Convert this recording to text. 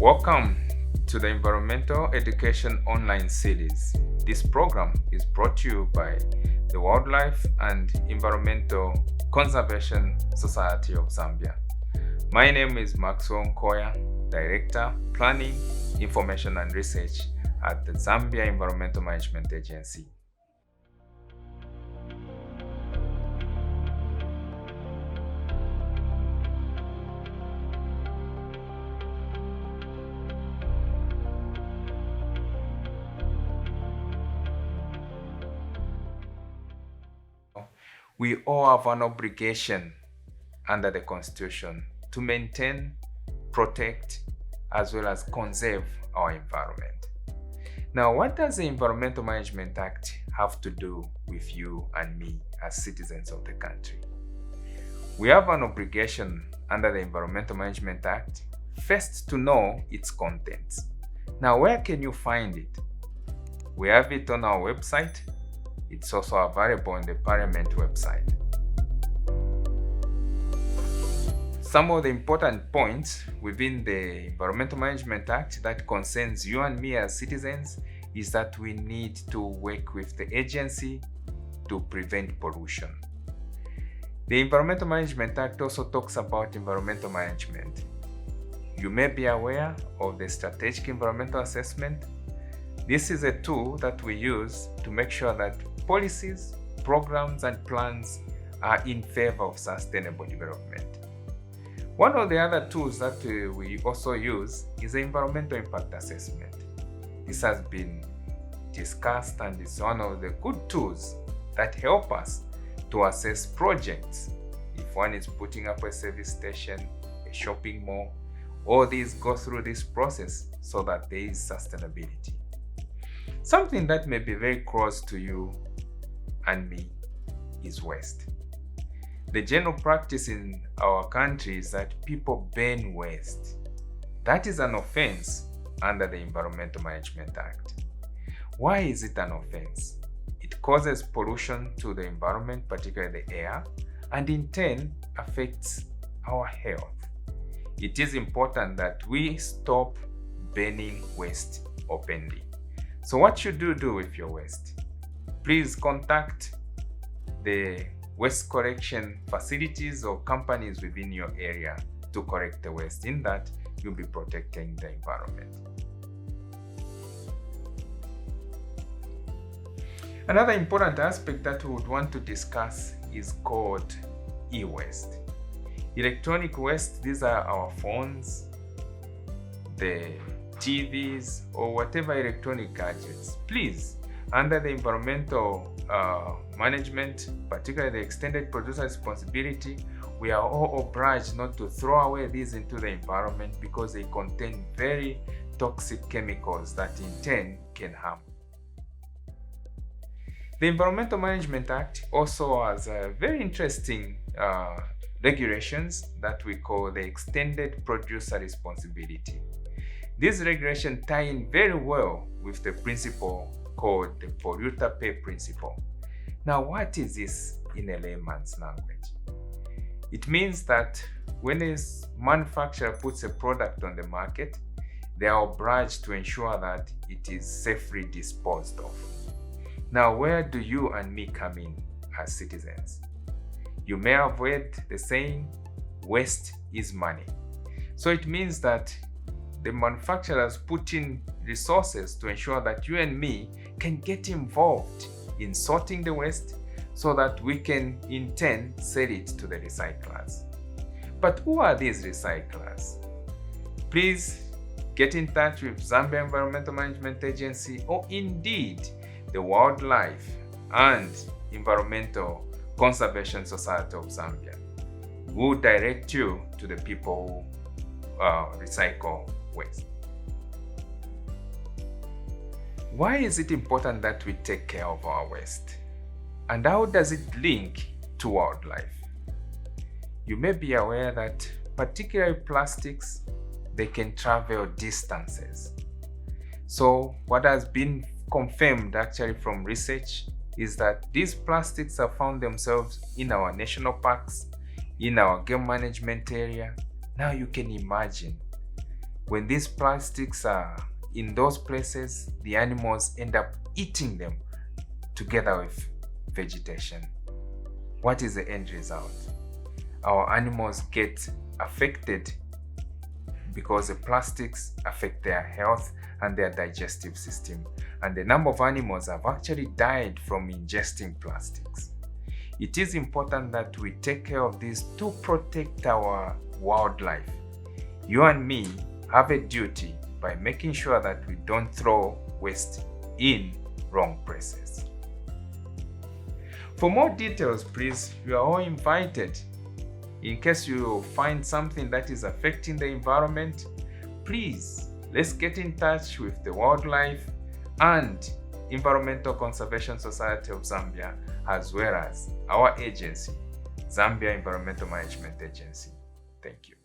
Welcome to the Environmental Education Online Series. This program is brought to you by the Wildlife and Environmental Conservation Society of Zambia. My name is Maxwell Nkoya, Director, Planning, Information and Research at the Zambia Environmental Management Agency. We all have an obligation under the Constitution to maintain, protect, as well as conserve our environment. Now, what does the Environmental Management Act have to do with you and me as citizens of the country? We have an obligation under the Environmental Management Act, first to know its contents. Now, where can you find it? We have it on our website. It's also available on the Parliament website. Some of the important points within the Environmental Management Act that concerns you and me as citizens is that we need to work with the agency to prevent pollution. The Environmental Management Act also talks about environmental management. You may be aware of the Strategic Environmental Assessment. This is a tool that we use to make sure that policies, programs, and plans are in favor of sustainable development. One of the other tools that we also use is the Environmental Impact Assessment. This has been discussed and is one of the good tools that help us to assess projects. If one is putting up a service station, a shopping mall, all these go through this process so that there is sustainability. Something that may be very close to you and me is waste. The general practice in our country is that people burn waste. That is an offense under the Environmental Management Act. Why is it an offense? It causes pollution to the environment, particularly the air, and in turn affects our health. It is important that we stop burning waste openly. So what should you do with your waste? Please contact the waste collection facilities or companies within your area to collect the waste. In that, you'll be protecting the environment. Another important aspect that we would want to discuss is called e-waste. Electronic waste, these are our phones, the TVs, or whatever electronic gadgets. Please, under the environmental management, particularly the extended producer responsibility, we are all obliged not to throw away these into the environment because they contain very toxic chemicals that in turn can harm. The Environmental Management Act also has very interesting regulations that we call the extended producer responsibility. These regulations tie in very well with the principle called the polluter pay principle. Now, what is this in a layman's language? It means that when a manufacturer puts a product on the market, they are obliged to ensure that it is safely disposed of. Now, where do you and me come in as citizens? You may have heard the saying, waste is money. So it means that the manufacturers put in resources to ensure that you and me can get involved in sorting the waste so that we can in turn sell it to the recyclers. But who are these recyclers? Please get in touch with Zambia Environmental Management Agency or indeed the Wildlife and Environmental Conservation Society of Zambia. We'll direct you to the people who recycle waste. Why is it important that we take care of our waste? And how does it link to wildlife? You may be aware that particularly plastics, they can travel distances. So what has been confirmed actually from research is that these plastics have found themselves in our national parks, in our game management area. Now you can imagine When these plastics are in those places, the animals end up eating them together with vegetation. What is the end result? Our animals get affected because the plastics affect their health and their digestive system. And the number of animals have actually died from ingesting plastics. It is important that we take care of this to protect our wildlife. You and me have a duty by making sure that we don't throw waste in wrong places. For more details, please, you are all invited. In case you find something that is affecting the environment, please, let's get in touch with the Wildlife and Environmental Conservation Society of Zambia, as well as our agency, Zambia Environmental Management Agency. Thank you.